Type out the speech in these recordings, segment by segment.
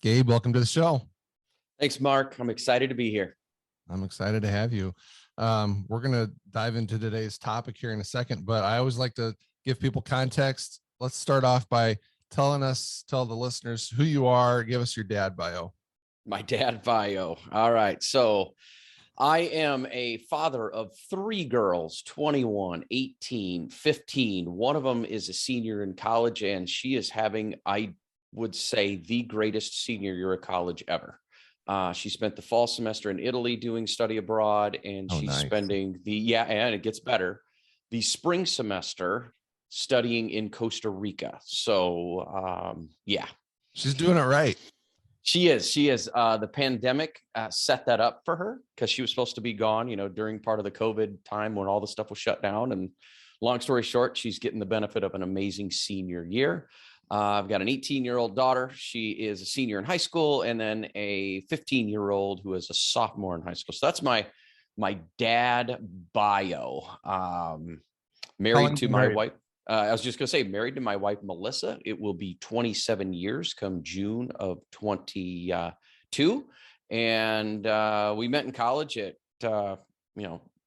Gabe, welcome to the show. Thanks, Mark. I'm excited to be here. I'm excited to have you. We're going to dive into today's topic here in a second, but I always like to give people context. Let's start off by tell the listeners who you are. Give us your dad bio. My dad bio. All right. So I am a father of three girls, 21, 18, 15. One of them is a senior in college, and she is having, I would say, the greatest senior year of college ever. She spent the fall semester in Italy doing study abroad, and she's nice. spending and it gets better, the spring semester studying in Costa Rica. So, She's doing it right. She is. The pandemic set that up for her because she was supposed to be gone, during part of the COVID time when all the stuff was shut down. And long story short, she's getting the benefit of an amazing senior year. I've got an 18-year-old daughter. She is a senior in high school, and then a 15-year-old who is a sophomore in high school. So that's my dad bio. Married to my wife. I was just going to say, married to my wife, Melissa. It will be 27 years come June of 22. And we met in college at,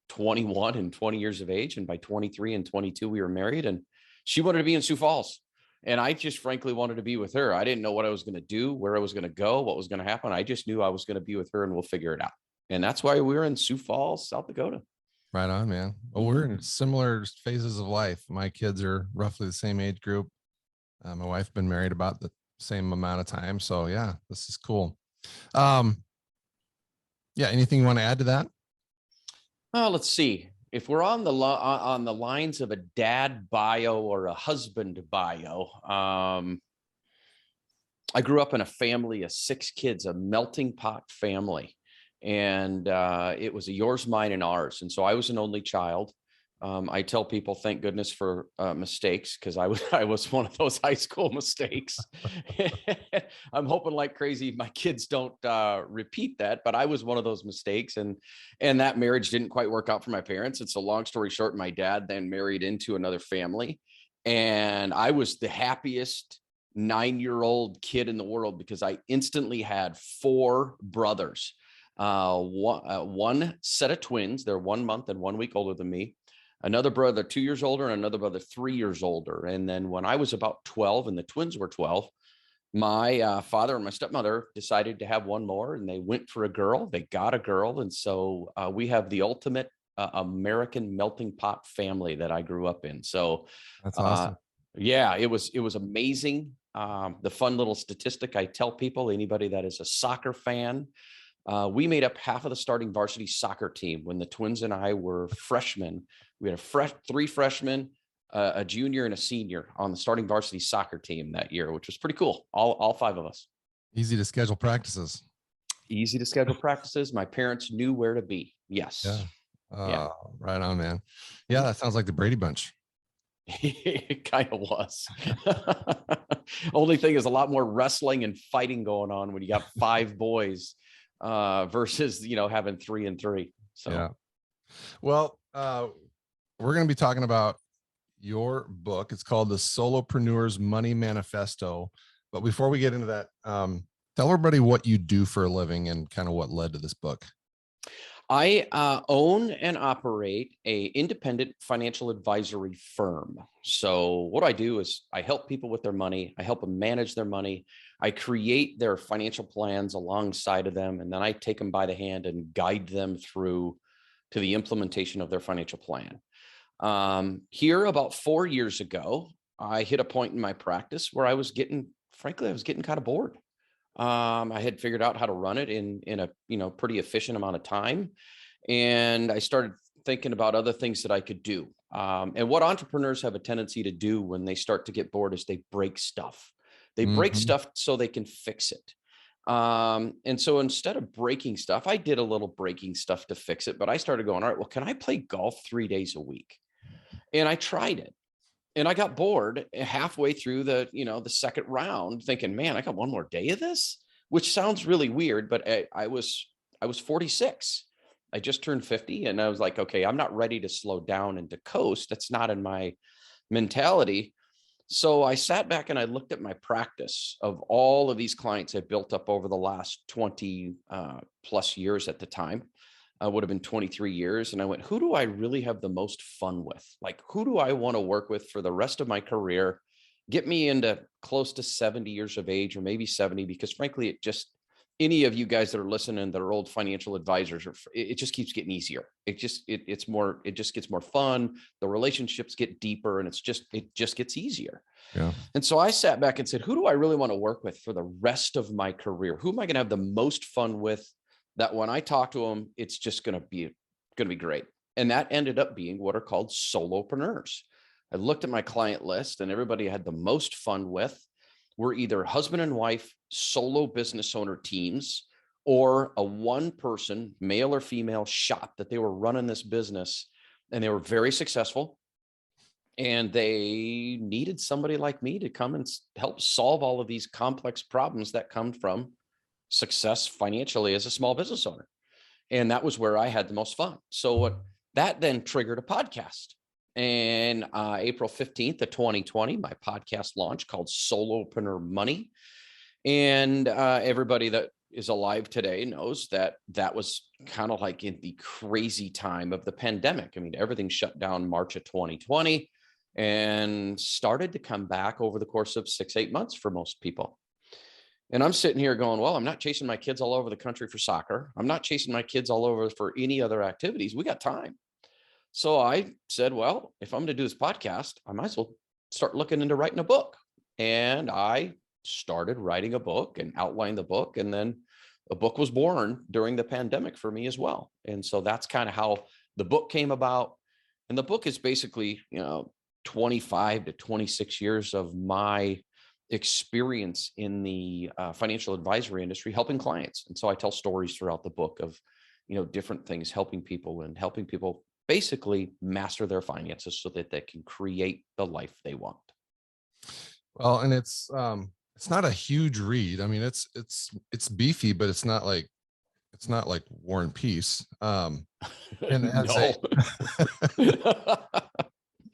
21 and 20 years of age. And by 23 and 22, we were married. And she wanted to be in Sioux Falls. And I just frankly wanted to be with her. I didn't know what I was going to do, where I was going to go, what was going to happen. I just knew I was going to be with her and we'll figure it out. And that's why we were in Sioux Falls, South Dakota. Right on, man. Well, we're in similar phases of life. My kids are roughly the same age group. My wife's been married about the same amount of time. So yeah, this is cool. Anything you want to add to that? Let's see. If we're on the lines of a dad bio or a husband bio, I grew up in a family of 6 kids, a melting pot family. And it was a yours, mine, and ours. And so I was an only child. I tell people, thank goodness for mistakes, because I was one of those high school mistakes. I'm hoping like crazy my kids don't repeat that, but I was one of those mistakes. And that marriage didn't quite work out for my parents. And so long story short, my dad then married into another family. And I was the happiest 9-year-old kid in the world because I instantly had 4 brothers. One set of twins. They're 1 month and 1 week older than me. Another brother 2 years older, and another brother 3 years older. And then when I was about 12 and the twins were 12, my father and my stepmother decided to have one more, and they went for a girl. They got a girl. And so we have the ultimate American melting pot family that I grew up in. So that's awesome. It was amazing. The fun little statistic I tell people, anybody that is a soccer fan, we made up half of the starting varsity soccer team when the twins and I were freshmen. We had 3 freshmen, a junior, and a senior on the starting varsity soccer team that year, which was pretty cool. All 5 of us. Easy to schedule practices. My parents knew where to be. Yes. Yeah. Right on, man. Yeah, that sounds like the Brady Bunch. It kind of was. Only thing is a lot more wrestling and fighting going on when you got 5 boys. Versus, having 3 and 3. So, yeah. Well, we're going to be talking about your book. It's called the Solopreneur's Money Manifesto. But before we get into that, tell everybody what you do for a living and kind of what led to this book. I own and operate a independent financial advisory firm. So what I do is I help people with their money. I help them manage their money. I create their financial plans alongside of them, and then I take them by the hand and guide them through to the implementation of their financial plan. Here about 4 years ago, I hit a point in my practice where I was getting kind of bored. I had figured out how to run it in a pretty efficient amount of time. And I started thinking about other things that I could do. And what entrepreneurs have a tendency to do when they start to get bored is they break stuff. They break stuff so they can fix it. And so instead of breaking stuff, I did a little breaking stuff to fix it, but I started going, all right, well, can I play golf 3 days a week? And I tried it. And I got bored halfway through the second round thinking, man, I got one more day of this, which sounds really weird, but I was 46. I just turned 50 and I was like, okay, I'm not ready to slow down and to coast. That's not in my mentality. So I sat back and I looked at my practice of all of these clients I built up over the last 20 plus years at the time. Would have been 23 years. And I went, who do I really have the most fun with? Like, who do I want to work with for the rest of my career? Get me into close to 70 years of age, or maybe 70, because frankly, it just, any of you guys that are listening that are old financial advisors, it just keeps getting easier. It just gets more fun. The relationships get deeper, and it just gets easier. Yeah. And so I sat back and said, who do I really want to work with for the rest of my career? Who am I going to have the most fun with, that when I talk to them, it's just going to be great. And that ended up being what are called solopreneurs. I looked at my client list, and everybody I had the most fun with were either husband and wife solo business owner teams, or a one person, male or female, shop that they were running this business, and they were very successful. And they needed somebody like me to come and help solve all of these complex problems that come from success financially as a small business owner. And that was where I had the most fun. So that then triggered a podcast. And April 15th of 2020, my podcast launched, called Solopreneur Money. And everybody that is alive today knows that that was kind of like in the crazy time of the pandemic. I mean, everything shut down March of 2020 and started to come back over the course of 6-8 months for most people. And I'm sitting here going, well, I'm not chasing my kids all over the country for soccer. I'm not chasing my kids all over for any other activities. We got time. So I said, well, if I'm going to do this podcast, I might as well start looking into writing a book. And I started writing a book and outlined the book. And then a book was born during the pandemic for me as well. And so that's kind of how the book came about. And the book is basically, 25 to 26 years of my experience in the financial advisory industry, helping clients. And so I tell stories throughout the book of, different things, helping people basically master their finances so that they can create the life they want. Well, and it's not a huge read. I mean, it's beefy, but it's not like War and Peace. And No.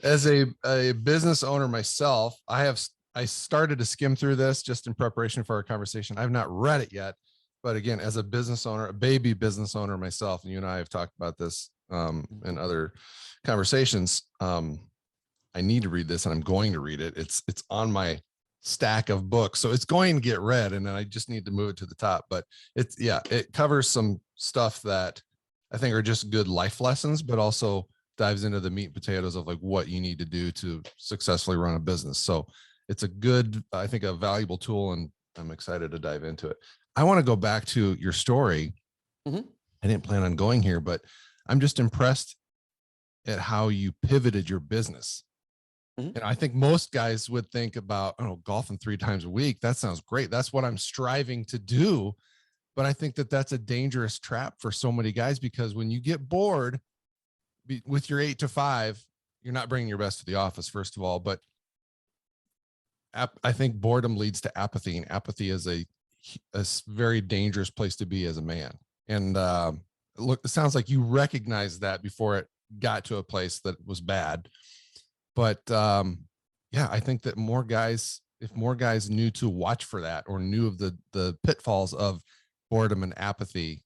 As a business owner myself, I started to skim through this just in preparation for our conversation. I've not read it yet, but again, as a business owner, a baby business owner myself, and you and I have talked about this in other conversations. I need to read this, and I'm going to read it. It's on my stack of books, so it's going to get read, and then I just need to move it to the top. But it covers some stuff that I think are just good life lessons, but also dives into the meat and potatoes of like what you need to do to successfully run a business. So it's a good, I think, a valuable tool, and I'm excited to dive into it. I want to go back to your story. Mm-hmm. I didn't plan on going here, but I'm just impressed at how you pivoted your business. Mm-hmm. And I think most guys would think about, golfing 3 times a week. That sounds great. That's what I'm striving to do. But I think that that's a dangerous trap for so many guys, because when you get bored with your 8 to 5, you're not bringing your best to the office, first of all. But I think boredom leads to apathy, and apathy is a very dangerous place to be as a man. And look, it sounds like you recognized that before it got to a place that was bad. But I think that if more guys knew to watch for that, or knew of the pitfalls of boredom and apathy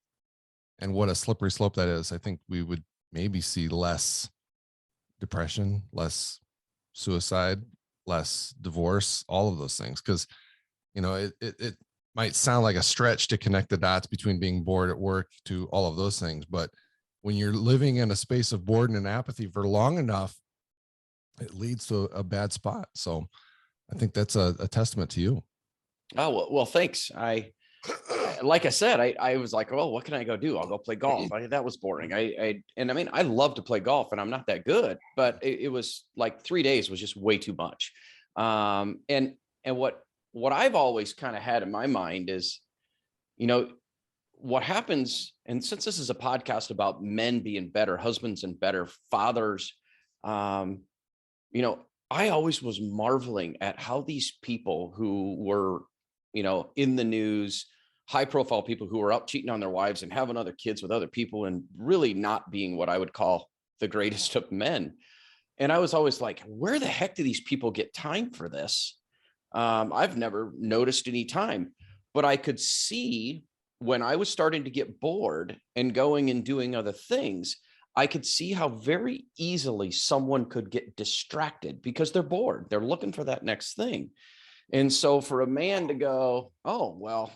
and what a slippery slope that is, I think we would maybe see less depression, less suicide, less divorce, all of those things. Because it might sound like a stretch to connect the dots between being bored at work to all of those things, but when you're living in a space of boredom and apathy for long enough, it leads to a bad spot. So I think that's a testament to you. Oh, well, thanks. Like I said, I was like, oh, what can I go do? I'll go play golf. That was boring. I love to play golf, and I'm not that good, but it was like 3 days was just way too much. And what I've always kind of had in my mind is, what happens, and since this is a podcast about men being better husbands and better fathers, I always was marveling at how these people who were, in the news, high profile people who were out cheating on their wives and having other kids with other people and really not being what I would call the greatest of men. And I was always like, where the heck do these people get time for this? I've never noticed any time, but I could see when I was starting to get bored and going and doing other things, I could see how very easily someone could get distracted because they're bored. They're looking for that next thing. And so for a man to go, oh, well,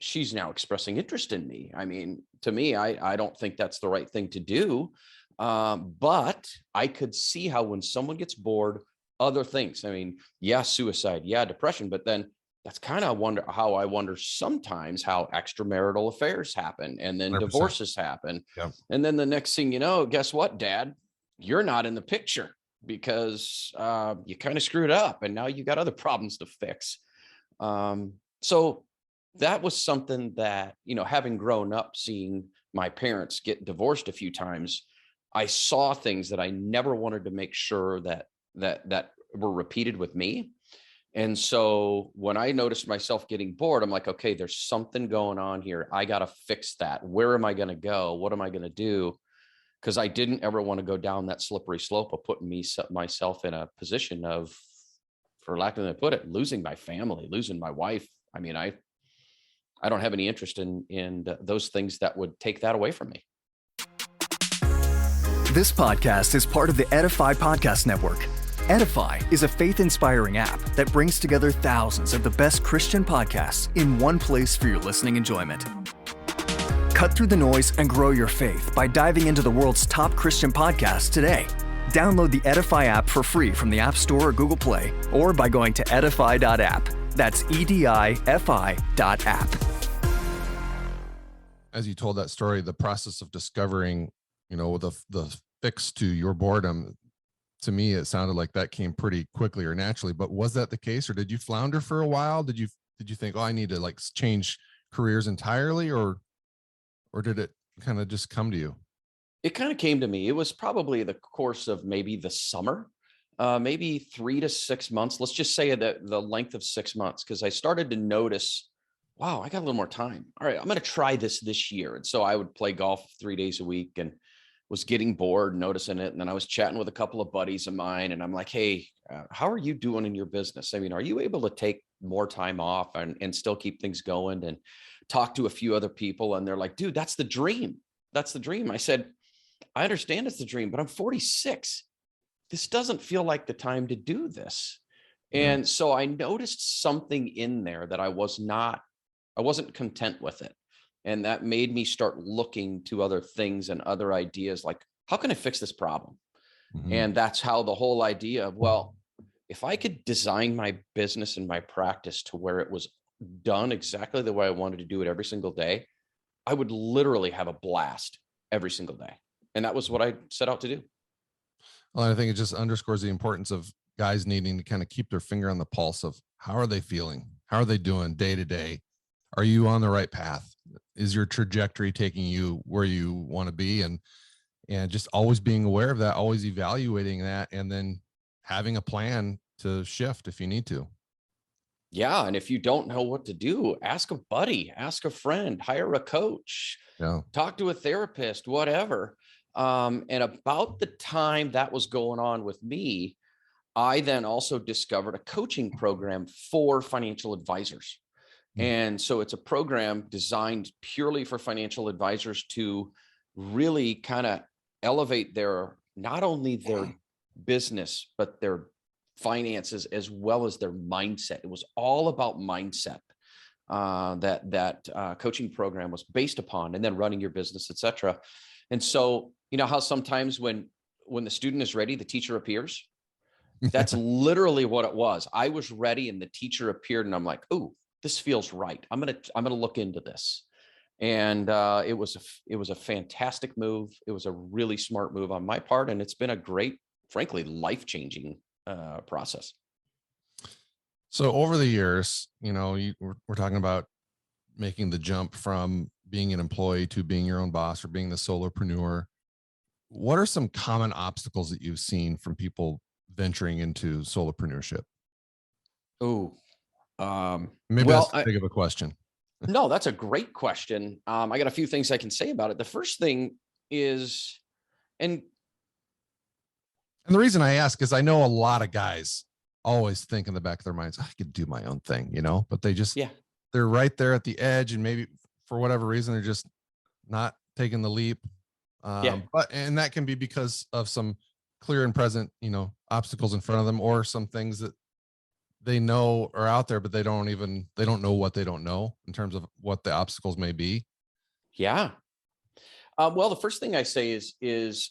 she's now expressing interest in me. I mean, to me, I don't think that's the right thing to do. But I could see how when someone gets bored, other things, I mean, yeah, suicide, yeah, depression, but then that's kind of how I wonder sometimes how extramarital affairs happen and then 100%. divorces happen. Yep. And then the next thing you know, guess what, Dad? You're not in the picture because you kind of screwed up and now you got other problems to fix. So that was something that, having grown up seeing my parents get divorced a few times, I saw things that I never wanted to make sure that were repeated with me. And so when I noticed myself getting bored, I'm like, okay, there's something going on here. I got to fix that. Where am I going to go? What am I going to do? Because I didn't ever want to go down that slippery slope of putting myself in a position of, for lack of a put it, losing my family, losing my wife. I mean, I don't have any interest in those things that would take that away from me. This podcast is part of the Edify Podcast Network. Edify is a faith-inspiring app that brings together thousands of the best Christian podcasts in one place for your listening enjoyment. Cut through the noise and grow your faith by diving into the world's top Christian podcasts today. Download the Edify app for free from the App Store or Google Play, or by going to edify.app. That's edifi.app. As you told that story, the process of discovering, the fix to your boredom, to me, it sounded like that came pretty quickly or naturally. But was that the case, or did you flounder for a while? Did you think, oh, I need to change careers entirely, or did it kind of just come to you? It kind of came to me. It was probably the course of maybe the summer, maybe 3 to 6 months. Let's just say that the length of 6 months, because I started to notice, wow, I got a little more time. All right, I'm going to try this year. And so I would play golf 3 days a week and was getting bored, noticing it. And then I was chatting with a couple of buddies of mine, and I'm like, hey, how are you doing in your business? I mean, are you able to take more time off and still keep things going? And talk to a few other people, and they're like, dude, that's the dream. That's the dream. I said, I understand it's the dream, but I'm 46. This doesn't feel like the time to do this. And so I noticed something in there that I wasn't content with it. And that made me start looking to other things and other ideas, like, how can I fix this problem? Mm-hmm. And that's how the whole idea of, well, if I could design my business and my practice to where it was done exactly the way I wanted to do it every single day, I would literally have a blast every single day. And that was what I set out to do. Well, I think it just underscores the importance of guys needing to kind of keep their finger on the pulse of how are they feeling? How are they doing day to day? Are you on the right path? Is your trajectory taking you where you want to be? And just always being aware of that, always evaluating that, and then having a plan to shift if you need to. Yeah. And if you don't know what to do, ask a buddy, ask a friend, hire a coach, talk to a therapist, whatever. And about the time that was going on with me, I then also discovered a coaching program for financial advisors. And so it's a program designed purely for financial advisors to really kind of elevate not only their business, but their finances as well as their mindset. It was all about mindset that coaching program was based upon, and then running your business, etc. And so, how sometimes when the student is ready, the teacher appears. That's literally what it was. I was ready and the teacher appeared, and I'm like, oh, this feels right. I'm gonna look into this. And it was a fantastic move. It was a really smart move on my part, and it's been a great, frankly, life-changing process. So over the years, we're talking about making the jump from being an employee to being your own boss or being the solopreneur. What are some common obstacles that you've seen from people venturing into solopreneurship? Oh, maybe that's too big of a question. No, that's a great question. I got a few things I can say about it. The first thing is, and And the reason I ask is I know a lot of guys always think in the back of their minds, I could do my own thing, but they just, Yeah. they're right there at the edge, and maybe for whatever reason, they're just not taking the leap. And that can be because of some clear and present, obstacles in front of them, or some things that they know are out there, but they don't know what they don't know in terms of what the obstacles may be. Yeah. Well, the first thing I say is,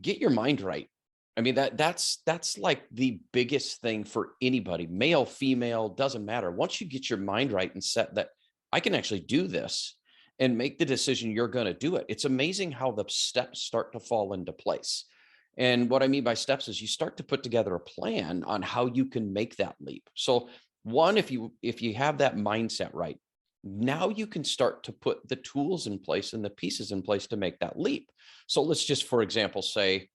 get your mind right. I mean, that's like the biggest thing for anybody, male, female, doesn't matter. Once you get your mind right and set that I can actually do this and make the decision, you're going to do it. It's amazing how the steps start to fall into place. And what I mean by steps is you start to put together a plan on how you can make that leap. So one, if you have that mindset right, now you can start to put the tools in place and the pieces in place to make that leap. So let's just, for example, say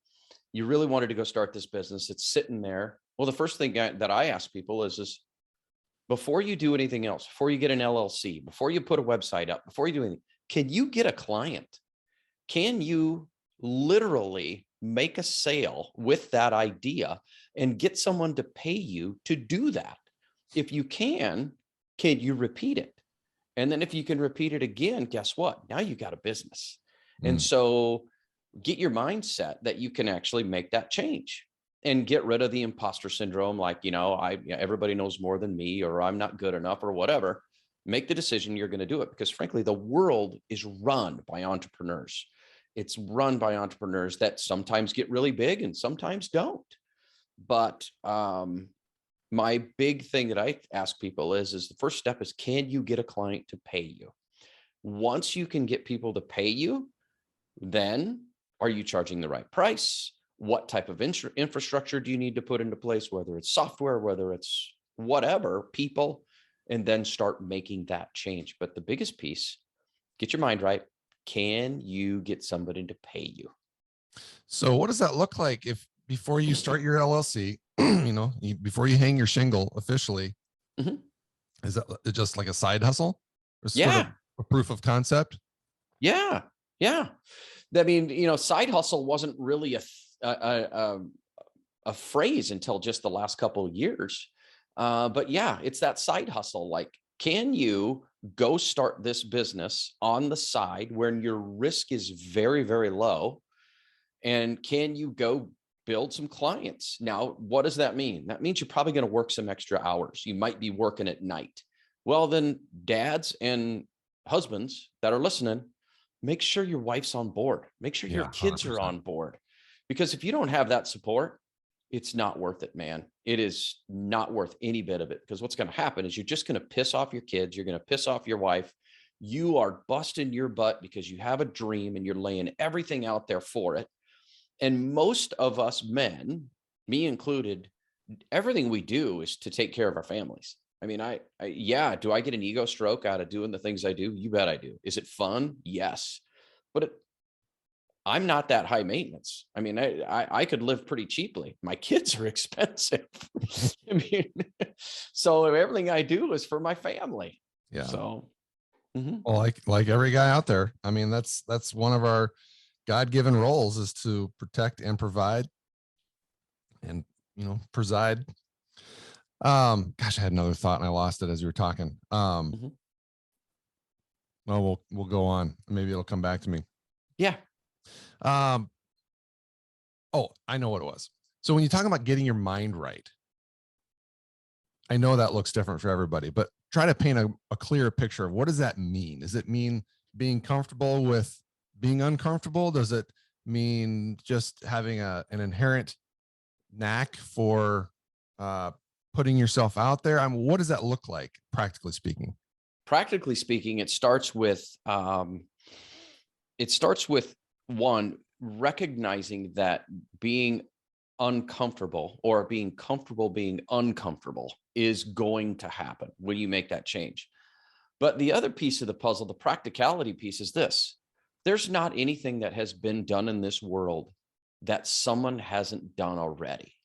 you really wanted to go start this business. It's sitting there. Well, the first thing that I ask people is before you do anything else, before you get an LLC, before you put a website up, before you do anything, can you get a client? Can you literally make a sale with that idea and get someone to pay you to do that? If you can you repeat it? And then if you can repeat it again, guess what? Now you got a business. And so get your mindset that you can actually make that change and get rid of the imposter syndrome. Like, everybody knows more than me, or I'm not good enough, or whatever. Make the decision you're going to do it, because frankly, the world is run by entrepreneurs. It's run by entrepreneurs that sometimes get really big and sometimes don't. But my big thing that I ask people is the first step is, can you get a client to pay you? Once you can get people to pay you, then are you charging the right price? What type of infrastructure do you need to put into place, whether it's software, whether it's whatever, people, and then start making that change. But the biggest piece, get your mind right. Can you get somebody to pay you? So what does that look like if before you start your LLC, before you hang your shingle officially, is that just like a side hustle? Or sort of a proof of concept? Yeah. I mean, side hustle wasn't really a phrase until just the last couple of years. But yeah, it's that side hustle. Like, can you go start this business on the side when your risk is very, very low? And can you go build some clients? Now, what does that mean? That means you're probably going to work some extra hours. You might be working at night. Well, then dads and husbands that are listening, make sure your wife's on board. Make sure your kids 100%. Are on board. Because if you don't have that support, it's not worth it, man. It is not worth any bit of it. Because what's going to happen is you're just going to piss off your kids. You're going to piss off your wife. You are busting your butt because you have a dream and you're laying everything out there for it. And most of us men, me included, everything we do is to take care of our families. I mean, do I get an ego stroke out of doing the things I do? You bet I do. Is it fun? Yes. But I'm not that high maintenance. I mean, I could live pretty cheaply. My kids are expensive. I mean, so everything I do is for my family. Yeah. So, well, like every guy out there, I mean, that's one of our God-given roles, is to protect and provide and, preside. Gosh, I had another thought and I lost it as you were talking. Well, we'll go on. Maybe it'll come back to me. Yeah. Oh, I know what it was. So when you talk about getting your mind right, I know that looks different for everybody, but try to paint a clearer picture of what does that mean? Does it mean being comfortable with being uncomfortable? Does it mean just having an inherent knack for putting yourself out there? I mean, what does that look like, practically speaking? Practically speaking, it starts with one, recognizing that being uncomfortable or being comfortable being uncomfortable is going to happen when you make that change. But the other piece of the puzzle, the practicality piece, is this: there's not anything that has been done in this world that someone hasn't done already.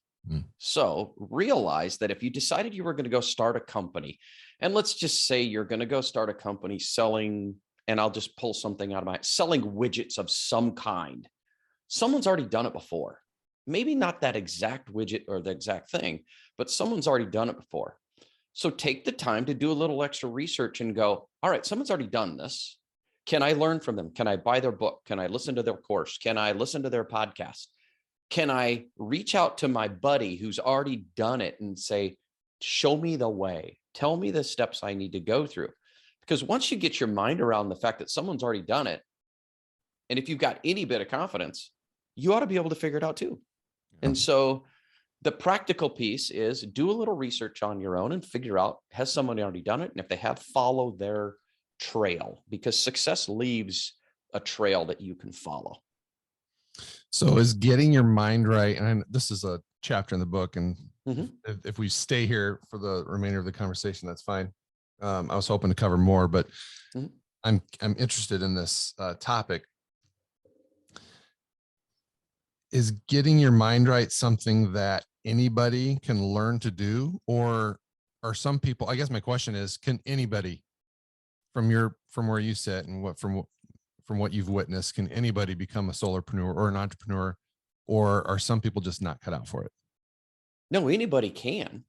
So realize that if you decided you were going to go start a company, and let's just say you're going to go start a company selling, and I'll just pull something out of selling widgets of some kind. Someone's already done it before. maybe not that exact widget or the exact thing, but someone's already done it before. So take the time to do a little extra research and go, all right, someone's already done this. Can I learn from them? Can I buy their book? Can I listen to their course? Can I listen to their podcast? Can I reach out to my buddy who's already done it and say, show me the way, tell me the steps I need to go through? Because once you get your mind around the fact that someone's already done it, and if you've got any bit of confidence, you ought to be able to figure it out too. And so the practical piece is do a little research on your own and figure out, has someone already done it? And if they have, follow their trail, because success leaves a trail that you can follow. So is getting your mind right, and this is a chapter in the book, and if we stay here for the remainder of the conversation, that's fine. I was hoping to cover more, but I'm interested in this topic. Is getting your mind right something that anybody can learn to do, or are some people, I guess my question is, can anybody from where you sit and from what you've witnessed, can anybody become a solopreneur or an entrepreneur, or are some people just not cut out for it? No, anybody can.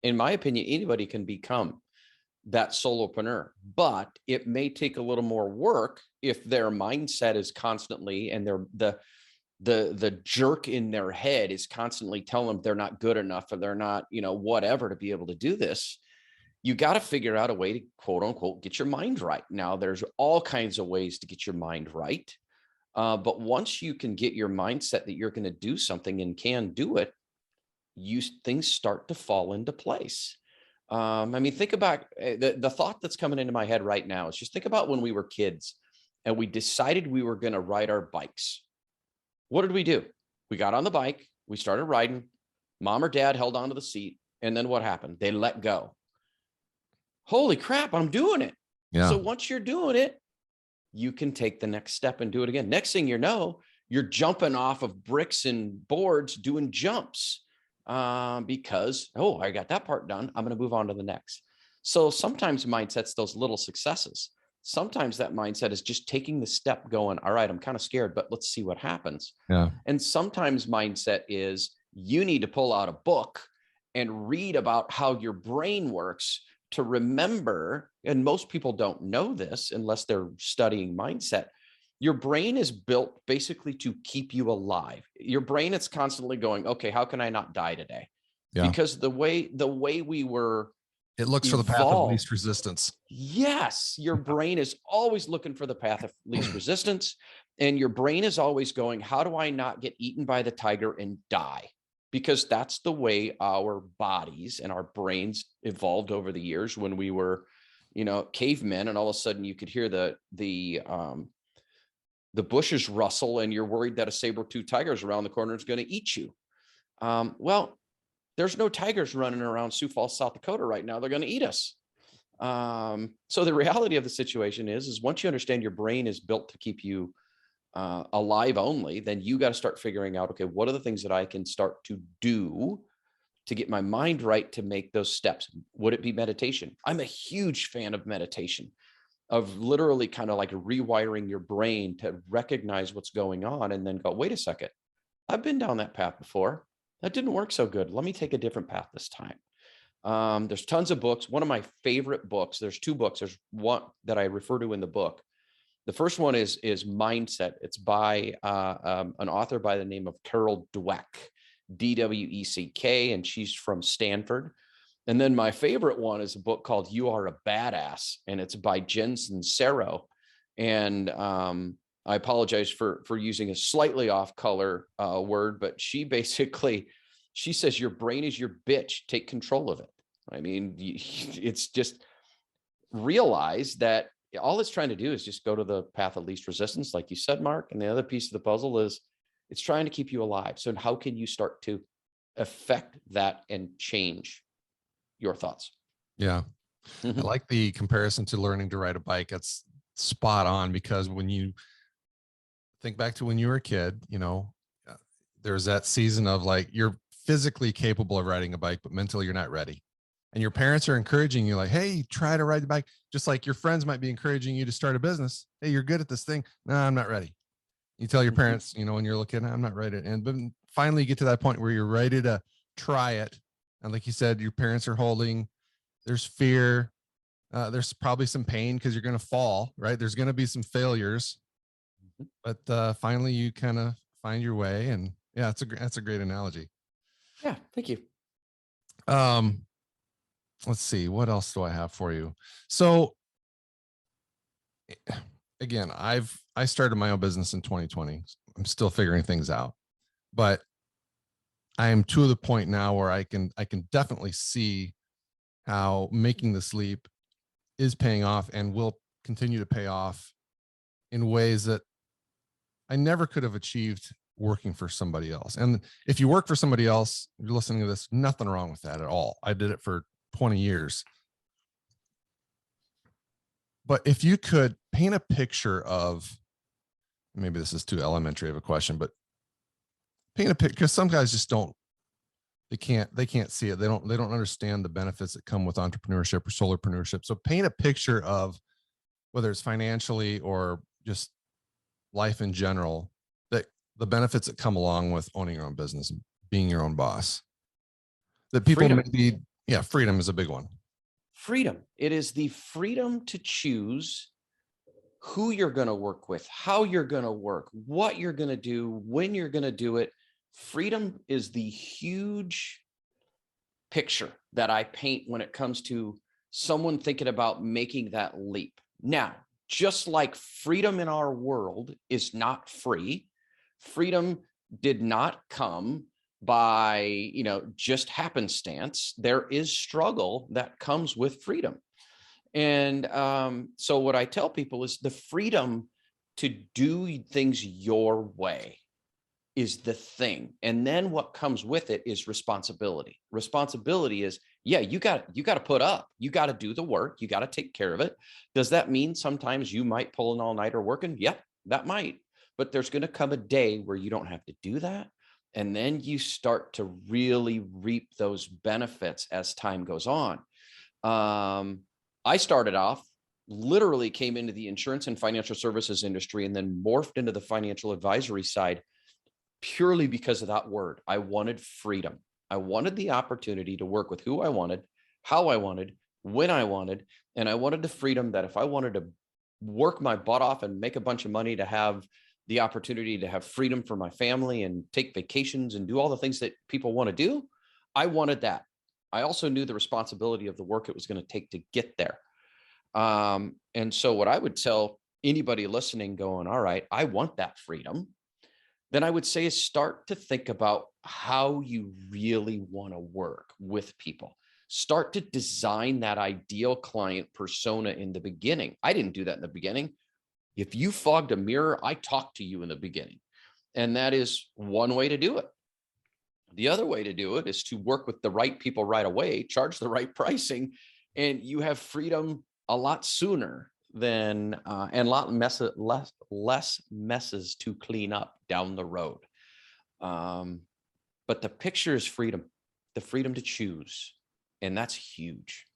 In my opinion, anybody can become that solopreneur, but it may take a little more work if their mindset is constantly, and the jerk in their head is constantly telling them they're not good enough, or they're not, whatever, to be able to do this. You got to figure out a way to, quote unquote, get your mind right. Now, there's all kinds of ways to get your mind right. But once you can get your mindset that you're going to do something and can do it, things start to fall into place. Think about the thought that's coming into my head right now is just think about when we were kids and we decided we were going to ride our bikes. What did we do? We got on the bike, we started riding, mom or dad held onto the seat, and then what happened? They let go. Holy crap, I'm doing it. Yeah. So once you're doing it, you can take the next step and do it again. Next thing you know, you're jumping off of bricks and boards doing jumps because, I got that part done. I'm going to move on to the next. So sometimes mindset's those little successes. Sometimes that mindset is just taking the step going, all right, I'm kind of scared, but let's see what happens. Yeah. And sometimes mindset is you need to pull out a book and read about how your brain works to remember, and most people don't know this unless they're studying mindset. Your brain is built basically to keep you alive. Your brain is constantly going, okay, how can I not die today? Yeah. Because the way we were, it looks for the path of least resistance. Yes, your brain is always looking for the path of least resistance, and your brain is always going, how do I not get eaten by the tiger and die? Because that's the way our bodies and our brains evolved over the years when we were, cavemen, and all of a sudden you could hear the bushes rustle and you're worried that a saber-toothed tiger is around the corner and is going to eat you. Well, there's no tigers running around Sioux Falls, South Dakota right now. They're going to eat us. So the reality of the situation is once you understand your brain is built to keep you alive only, then you got to start figuring out, okay, what are the things that I can start to do to get my mind right to make those steps? Would it be meditation? I'm a huge fan of meditation, of literally kind of like rewiring your brain to recognize what's going on and then go, wait a second, I've been down that path before. That didn't work so good. Let me take a different path this time. There's tons of books. One of my favorite books, there's two books. There's one that I refer to in the book. The first one is Mindset. It's by an author by the name of Carol Dweck, D-W-E-C-K, and she's from Stanford. And then my favorite one is a book called You Are a Badass, and it's by Jen Sincero. And I apologize for using a slightly off color word, but she says your brain is your bitch. Take control of it. I mean, it's just realize that all it's trying to do is just go to the path of least resistance, like you said, Mark. And the other piece of the puzzle is it's trying to keep you alive. So how can you start to affect that and change your thoughts? Yeah. I like the comparison to learning to ride a bike. That's spot on, because when you think back to when you were a kid, there's that season of like, you're physically capable of riding a bike, but mentally you're not ready. And your parents are encouraging you like, hey, try to ride the bike. Just like your friends might be encouraging you to start a business. Hey, you're good at this thing. No, I'm not ready. You tell your parents, when you're looking, I'm not ready. And but finally get to that point where you're ready to try it. And like you said, your parents are holding, there's fear. There's probably some pain because you're going to fall, right? There's going to be some failures, but finally you kind of find your way. And yeah, that's a great analogy. Yeah. Thank you. Let's see, what else do I have for you? So again, I started my own business in 2020. I'm still figuring things out, but I am to the point now where I can definitely see how making this leap is paying off and will continue to pay off in ways that I never could have achieved working for somebody else. And if you work for somebody else, you're listening to this, nothing wrong with that at all. I did it for 20 years. But if you could paint a picture of, maybe this is too elementary of a question, but paint a picture, because some guys just they can't see it. They don't understand the benefits that come with entrepreneurship or solopreneurship. So paint a picture of, whether it's financially or just life in general, that the benefits that come along with owning your own business, being your own boss, that people maybe, yeah, freedom is a big one. Freedom. It is the freedom to choose who you're going to work with, how you're going to work, what you're going to do, when you're going to do it. Freedom is the huge picture that I paint when it comes to someone thinking about making that leap. Now, just like freedom in our world is not free, freedom did not come by, just happenstance. There is struggle that comes with freedom. And so what I tell people is the freedom to do things your way is the thing. And then what comes with it is responsibility. Responsibility is, yeah, you got to put up, you got to do the work, you got to take care of it. Does that mean sometimes you might pull an all-nighter working? Yep, that might. But there's going to come a day where you don't have to do that. And then you start to really reap those benefits as time goes on. I started off, literally came into the insurance and financial services industry and then morphed into the financial advisory side purely because of that word. I wanted freedom. I wanted the opportunity to work with who I wanted, how I wanted, when I wanted, and I wanted the freedom that if I wanted to work my butt off and make a bunch of money, to have the opportunity to have freedom for my family and take vacations and do all the things that people want to do. I wanted that. I also knew the responsibility of the work it was going to take to get there. And so what I would tell anybody listening going, all right, I want that freedom, then I would say is start to think about how you really want to work with people. Start to design that ideal client persona in the beginning. I didn't do that in the beginning. If you fogged a mirror, I talked to you in the beginning. And that is one way to do it. The other way to do it is to work with the right people right away, charge the right pricing, and you have freedom a lot sooner than and a lot less messes to clean up down the road. But the picture is freedom, the freedom to choose. And that's huge.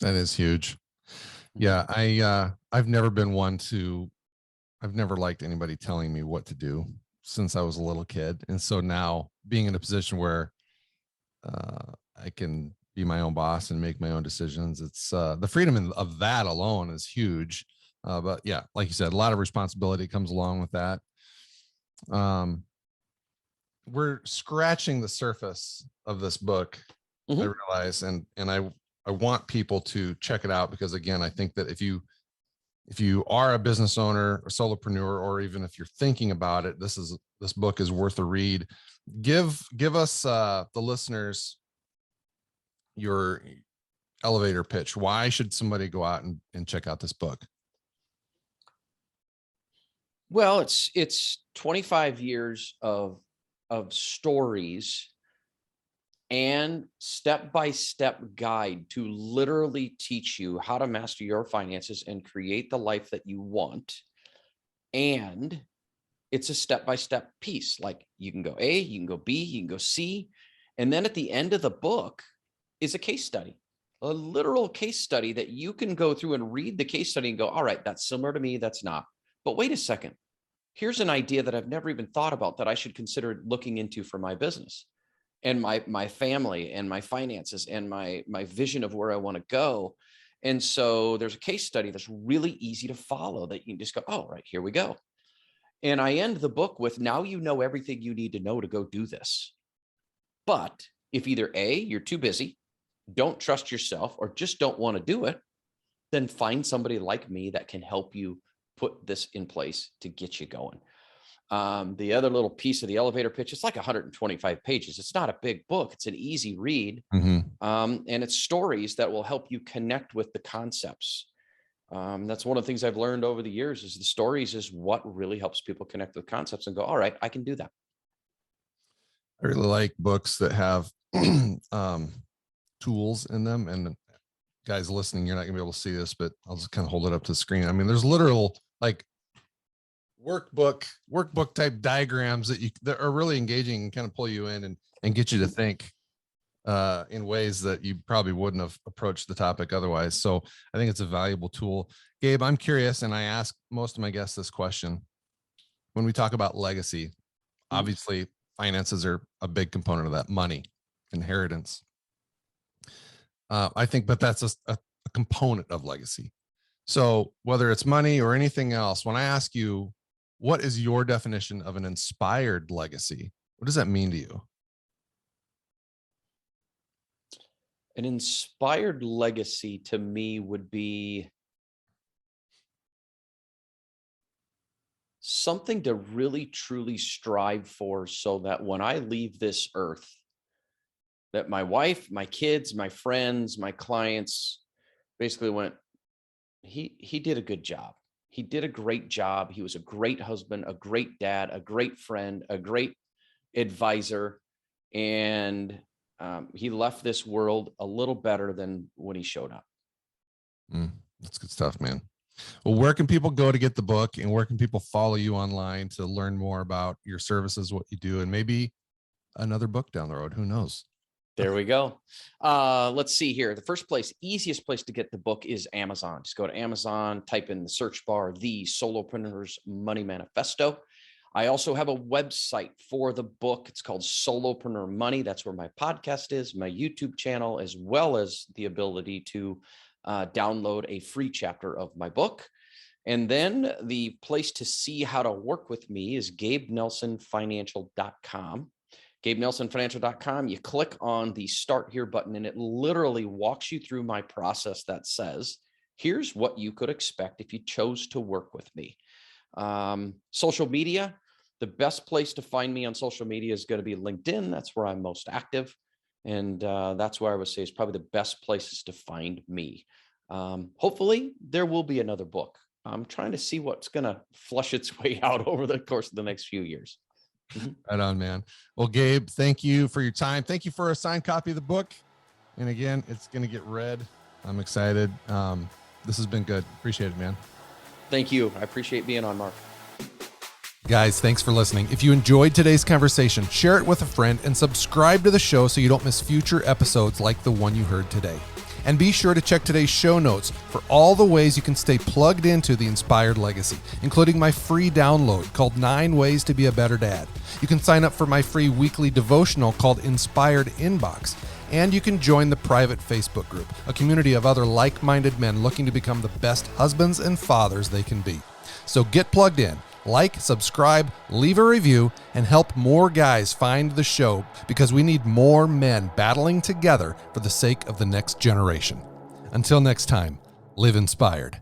That is huge. Yeah. I've never been one to, I've never liked anybody telling me what to do since I was a little kid. And so now being in a position where I can be my own boss and make my own decisions, it's the freedom of that alone is huge. But yeah, like you said, a lot of responsibility comes along with that. We're scratching the surface of this book, I realize, and I want people to check it out, because again, I think that if you are a business owner or solopreneur, or even if you're thinking about it, this book is worth a read. Give us the listeners your elevator pitch. Why should somebody go out and check out this book? Well, it's 25 years of stories and step-by-step guide to literally teach you how to master your finances and create the life that you want. And it's a step-by-step piece. Like you can go A, you can go B, you can go C. And then at the end of the book is a case study, a literal case study that you can go through and read the case study and go, all right, that's similar to me. That's not. But wait a second. here's an idea that I've never even thought about that I should consider looking into for my business and my family and my finances and my vision of where I want to go. And so there's a case study that's really easy to follow that you can just go, oh, right, here we go. And I end the book with, now you know everything you need to know to go do this. But if either A, you're too busy, don't trust yourself, or just don't want to do it, then find somebody like me that can help you put this in place to get you going. The other little piece of the elevator pitch, it's like 125 pages. It's not a big book. It's an easy read. And it's stories that will help you connect with the concepts. That's one of the things I've learned over the years, is the stories is what really helps people connect with concepts and go, all right, I can do that. I really like books that have tools in them. And guys listening, you're not gonna be able to see this, but I'll just kind of hold it up to the screen. I mean, there's literal like workbook type diagrams that are really engaging and kind of pull you in and get you to think in ways that you probably wouldn't have approached the topic otherwise. So I think it's a valuable tool. Gabe, I'm curious, and I ask most of my guests this question. When we talk about legacy, obviously finances are a big component of that, money, inheritance. I think, but that's a component of legacy. So whether it's money or anything else, when I ask you, what is your definition of an inspired legacy? What does that mean to you? An inspired legacy to me would be something to really truly strive for, so that when I leave this earth, that my wife, my kids, my friends, my clients basically went, he did a good job. He did a great job. He was a great husband, a great dad, a great friend, a great advisor. And he left this world a little better than when he showed up. That's good stuff, man. Well, where can people go to get the book, and where can people follow you online to learn more about your services, what you do, and maybe another book down the road? Who knows? There we go. Let's see here. The first place, easiest place to get the book is Amazon. Just go to Amazon, type in the search bar, The Solopreneur's Money Manifesto. I also have a website for the book. It's called Solopreneur Money. That's where my podcast is, my YouTube channel, as well as the ability to download a free chapter of my book. And then the place to see how to work with me is GabeNelsonFinancial.com. GabeNelsonFinancial.com. You click on the Start Here button, and it literally walks you through my process that says, here's what you could expect if you chose to work with me. Social media, the best place to find me on social media is going to be LinkedIn. That's where I'm most active. And that's where I would say is probably the best places to find me. Hopefully there will be another book. I'm trying to see what's going to flush its way out over the course of the next few years. Right on, man. Well, Gabe, thank you for your time. Thank you for a signed copy of the book. And again, it's going to get read. I'm excited. This has been good. Appreciate it, man. Thank you. I appreciate being on, Mark. Guys, thanks for listening. If you enjoyed today's conversation, share it with a friend and subscribe to the show so you don't miss future episodes like the one you heard today. And be sure to check today's show notes for all the ways you can stay plugged into the Inspired Legacy, including my free download called 9 Ways to Be a Better Dad. You can sign up for my free weekly devotional called Inspired Inbox. And you can join the private Facebook group, a community of other like-minded men looking to become the best husbands and fathers they can be. So get plugged in, like, subscribe, leave a review, and help more guys find the show, because we need more men battling together for the sake of the next generation. Until next time, live inspired.